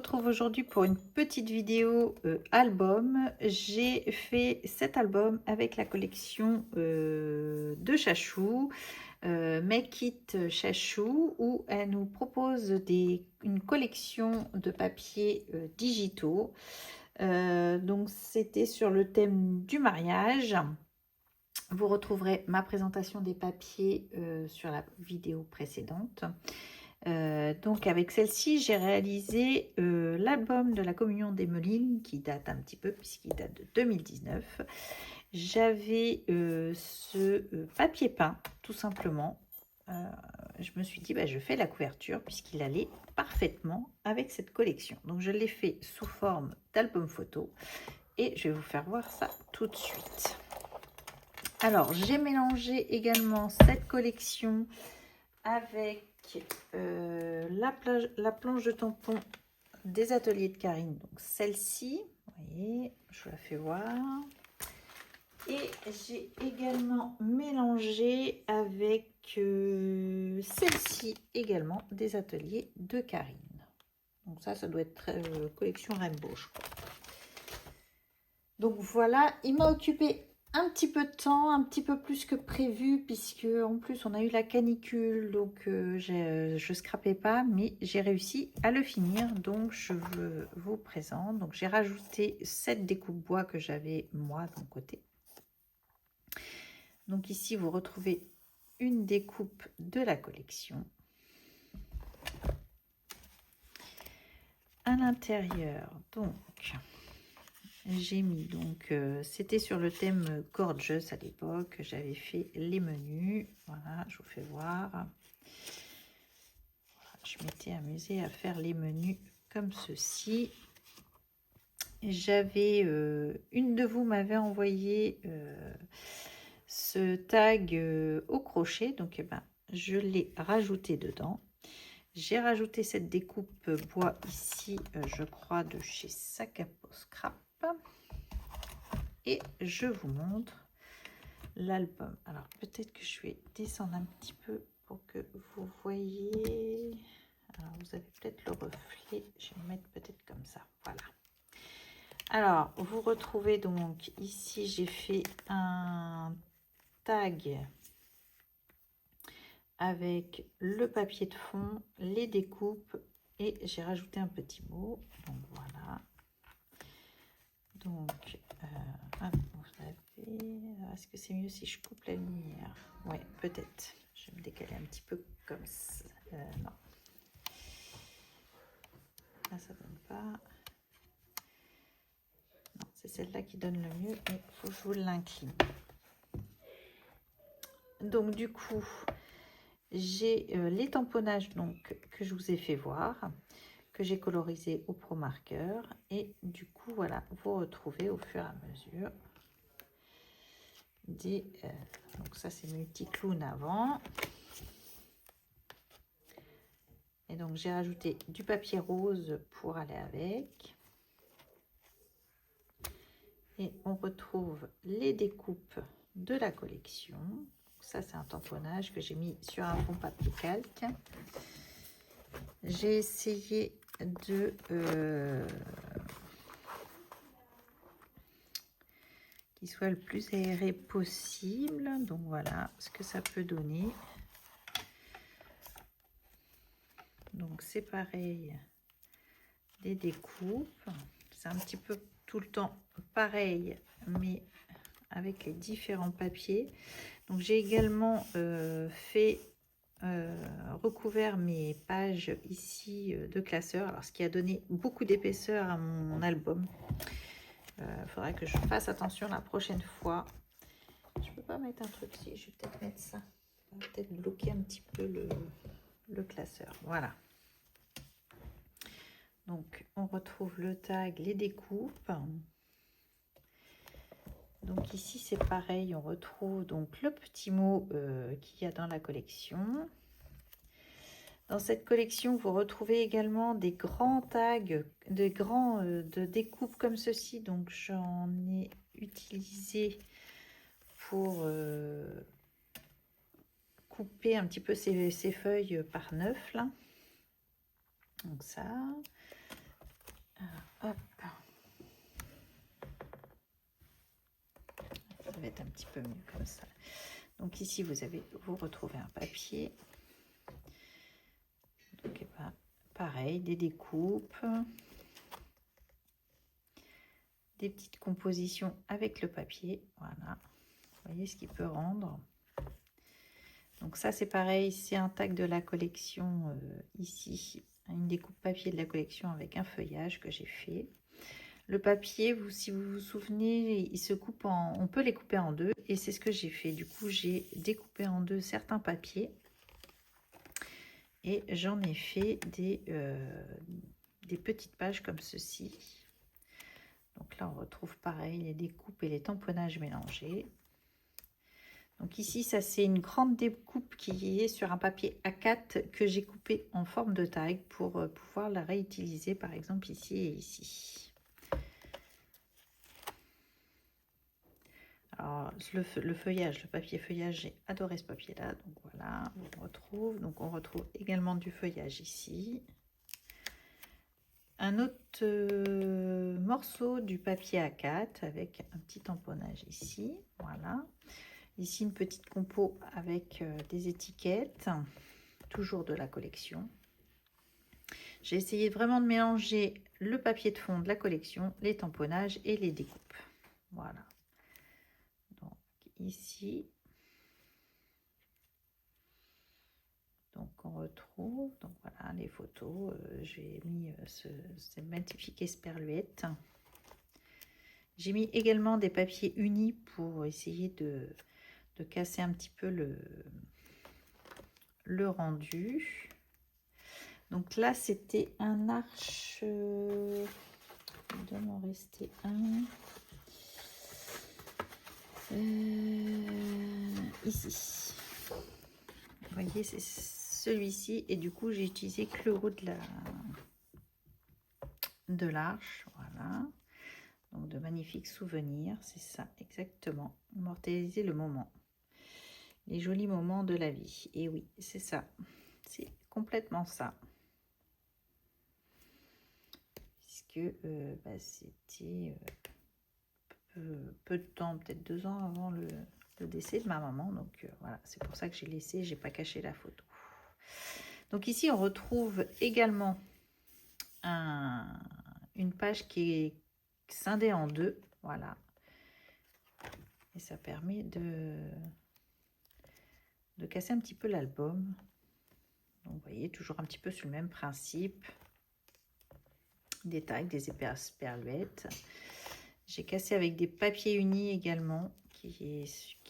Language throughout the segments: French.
retrouve aujourd'hui pour une petite vidéo album. J'ai fait cet album avec la collection de Chachou, Make It Chachou, où elle nous propose une collection de papiers digitaux. Donc c'était sur le thème du mariage. Vous retrouverez ma présentation des papiers sur la vidéo précédente. Donc avec celle-ci, j'ai réalisé l'album de la communion des Melines qui date un petit peu puisqu'il date de 2019. J'avais ce papier peint tout simplement. Je me suis dit je fais la couverture puisqu'il allait parfaitement avec cette collection. Donc je l'ai fait sous forme d'album photo et je vais vous faire voir ça tout de suite. Alors j'ai mélangé également cette collection avec la planche de tampon des ateliers de Karine, donc celle-ci, vous voyez, je vous la fais voir. Et j'ai également mélangé avec celle-ci également des ateliers de Karine. Donc ça doit être collection Rainbow, je crois. Donc voilà, il m'a occupé un petit peu de temps, un petit peu plus que prévu, puisque en plus on a eu la canicule, donc je scrapais pas, mais j'ai réussi à le finir, donc je vous présente. Donc j'ai rajouté cette découpe bois que j'avais moi de mon côté. Donc ici vous retrouvez une découpe de la collection. À l'intérieur, donc j'ai mis, donc c'était sur le thème Gorgeous à l'époque, j'avais fait les menus, voilà, je vous fais voir. Voilà, je m'étais amusée à faire les menus comme ceci. J'avais, une de vous m'avait envoyé ce tag au crochet, donc je l'ai rajouté dedans. J'ai rajouté cette découpe bois ici, je crois de chez Sac à Peau Scrap. Et je vous montre l'album. Alors peut-être que je vais descendre un petit peu pour que vous voyez. Alors vous avez peut-être le reflet. Je vais le mettre peut-être comme ça. Voilà. Alors vous retrouvez donc ici, j'ai fait un tag avec le papier de fond, les découpes et j'ai rajouté un petit mot. Donc voilà. Donc vous avez... Est-ce que c'est mieux si je coupe la lumière? Oui, peut-être. Je vais me décaler un petit peu comme ça. Non. Là, ça donne pas. Non, c'est celle-là qui donne le mieux. Il faut que je vous l'incline. Donc, du coup, j'ai les tamponnages donc, que je vous ai fait voir, que j'ai colorisé au Pro Marker. Et du coup, voilà, vous retrouvez au fur et à mesure des... donc ça, c'est multi-clown avant. Et donc, j'ai rajouté du papier rose pour aller avec. Et on retrouve les découpes de la collection. Ça, c'est un tamponnage que j'ai mis sur un fond papier calque. J'ai essayé de... qu'il soit le plus aéré possible. Donc, voilà ce que ça peut donner. Donc, c'est pareil. Des découpes. C'est un petit peu tout le temps pareil, mais avec les différents papiers. Donc j'ai également recouvert mes pages ici de classeur, alors ce qui a donné beaucoup d'épaisseur à mon album. Il faudrait que je fasse attention la prochaine fois. Je peux pas mettre un truc ici, je vais peut-être mettre ça. Ça va peut-être bloquer un petit peu le classeur. Voilà. Donc on retrouve le tag, les découpes. Donc ici c'est pareil, on retrouve donc le petit mot qu'il y a dans la collection. Dans cette collection, vous retrouvez également des grands tags, de découpes comme ceci. Donc j'en ai utilisé pour couper un petit peu ces feuilles par 9 là. Donc ça. Hop. Ça va être un petit peu mieux comme ça. Donc ici, vous retrouvez un papier. Donc, pareil, des découpes. Des petites compositions avec le papier. Voilà. Vous voyez ce qu'il peut rendre. Donc ça, c'est pareil. C'est un tag de la collection ici. Une découpe papier de la collection avec un feuillage que j'ai fait. Le papier, si vous vous souvenez, il se coupe on peut les couper en deux et c'est ce que j'ai fait. Du coup, j'ai découpé en deux certains papiers et j'en ai fait des petites pages comme ceci. Donc là, on retrouve pareil les découpes et les tamponnages mélangés. Donc ici, ça c'est une grande découpe qui est sur un papier A4 que j'ai coupé en forme de tag pour pouvoir la réutiliser par exemple ici et ici. Alors le feuillage, le papier feuillage, j'ai adoré ce papier là. Donc voilà, on retrouve également du feuillage ici. Un autre morceau du papier A4 avec un petit tamponnage ici. Voilà. Ici, une petite compo avec des étiquettes, toujours de la collection. J'ai essayé vraiment de mélanger le papier de fond de la collection, les tamponnages et les découpes. Voilà. Donc ici, donc on retrouve, donc voilà les photos. J'ai mis cette magnifique esperluette. J'ai mis également des papiers unis pour essayer de casser un petit peu le rendu. Donc là, c'était un arche. Il doit m'en rester un. Ici. Vous voyez, c'est celui-ci. Et du coup, j'ai utilisé que le haut de l'arche. Voilà. Donc, de magnifiques souvenirs. C'est ça, exactement. Immortaliser le moment. Les jolis moments de la vie. Et oui, c'est ça. C'est complètement ça. Puisque c'était peu de temps, peut-être 2 ans avant le décès de ma maman. Donc voilà, c'est pour ça que j'ai laissé, j'ai pas caché la photo. Donc ici, on retrouve également une page qui est scindée en deux. Voilà. Et ça permet de casser un petit peu l'album. Donc vous voyez, toujours un petit peu sur le même principe. Des tags, des esperluettes. J'ai cassé avec des papiers unis également, qui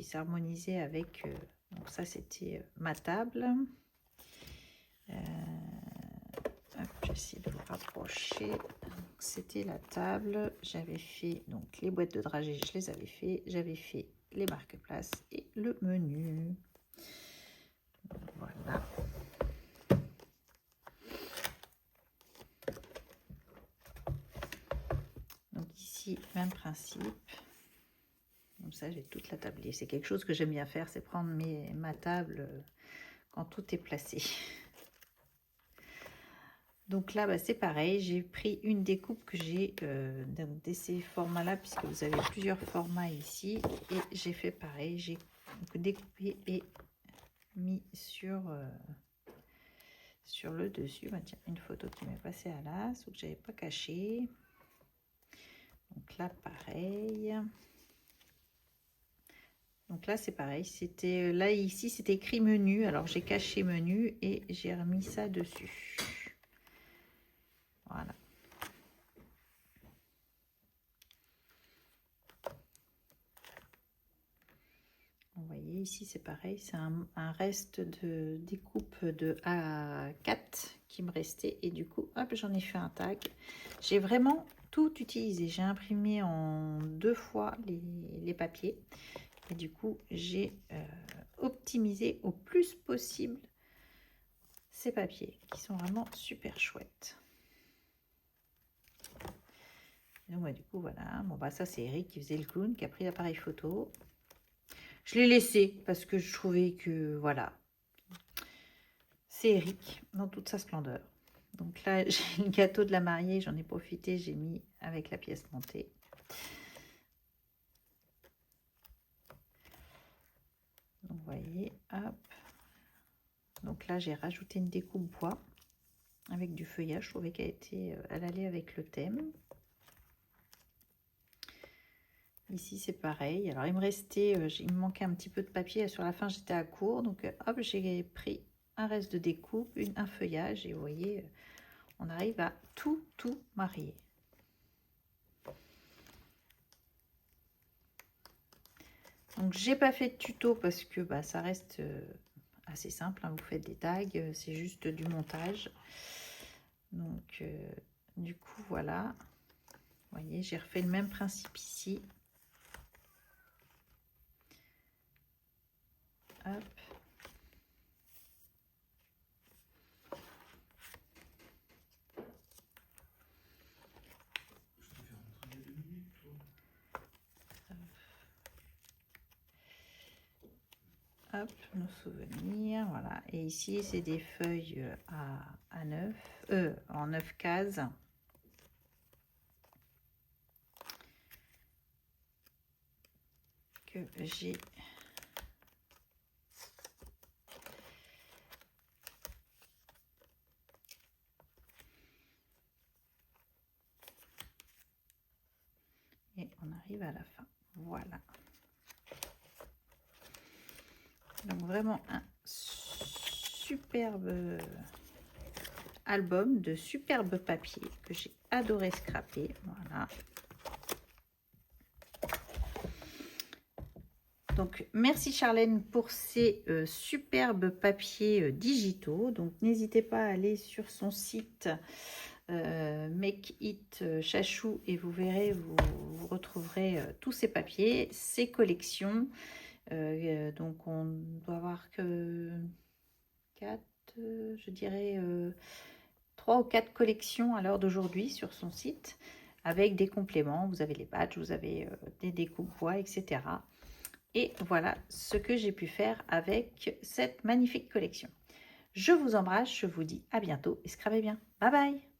s'harmonisait avec... donc ça, c'était ma table. J'essaie de vous rapprocher. C'était la table. J'avais fait donc les boîtes de dragées, je les avais fait. J'avais fait les marque-places et le menu. Voilà. Donc ici, même principe. Comme ça, j'ai toute la tablée. C'est quelque chose que j'aime bien faire, c'est prendre ma table quand tout est placé. Donc là, c'est pareil. J'ai pris une découpe que j'ai de ces formats-là, puisque vous avez plusieurs formats ici. Et j'ai fait pareil. J'ai découpé et mis sur le dessus. Bah, tiens, une photo qui m'est passée à l'as ou que j'avais pas caché. Donc là, pareil. Donc là, c'est pareil. C'était là, ici, c'était écrit menu. Alors, j'ai caché menu et j'ai remis ça dessus. Voilà. Vous voyez, ici, c'est pareil. C'est un reste de découpe de A4 qui me restait. Et du coup, hop, j'en ai fait un tag. J'ai vraiment tout utilisé. J'ai imprimé en 2 fois les papiers. Et du coup, j'ai optimisé au plus possible ces papiers qui sont vraiment super chouettes. Et donc, du coup, voilà. Bon, ça, c'est Eric qui faisait le clown, qui a pris l'appareil photo. Je l'ai laissé parce que je trouvais que, voilà, c'est Eric dans toute sa splendeur. Donc là, j'ai le gâteau de la mariée, j'en ai profité, j'ai mis avec la pièce montée. Donc, vous voyez, hop. Donc là, j'ai rajouté une découpe bois avec du feuillage. Je trouvais elle allait avec le thème. Ici, c'est pareil. Alors, il me manquait un petit peu de papier. Sur la fin, j'étais à court. Donc, hop, j'ai pris un reste de découpe, un feuillage. Et vous voyez, on arrive à tout marier. Donc, j'ai pas fait de tuto parce que ça reste assez simple. Hein. Vous faites des tags, c'est juste du montage. Donc, du coup, voilà. Vous voyez, j'ai refait le même principe ici. Hop. Hop, nos souvenirs, voilà. Et ici, c'est des feuilles à 9, en 9 cases. Que j'ai et on arrive à la fin. Voilà. Donc vraiment un superbe album de superbe papier que j'ai adoré scraper. Voilà. Donc merci Charlène pour ces superbes papiers digitaux. Donc n'hésitez pas à aller sur son site Make It Chachou et vous verrez, vous retrouverez tous ces papiers, ces collections. Donc on doit avoir que 4, je dirais 3 ou 4 collections à l'heure d'aujourd'hui sur son site avec des compléments. Vous avez les badges, vous avez des découpes bois, etc. Et voilà ce que j'ai pu faire avec cette magnifique collection. Je vous embrasse, je vous dis à bientôt et scravez bien. Bye bye!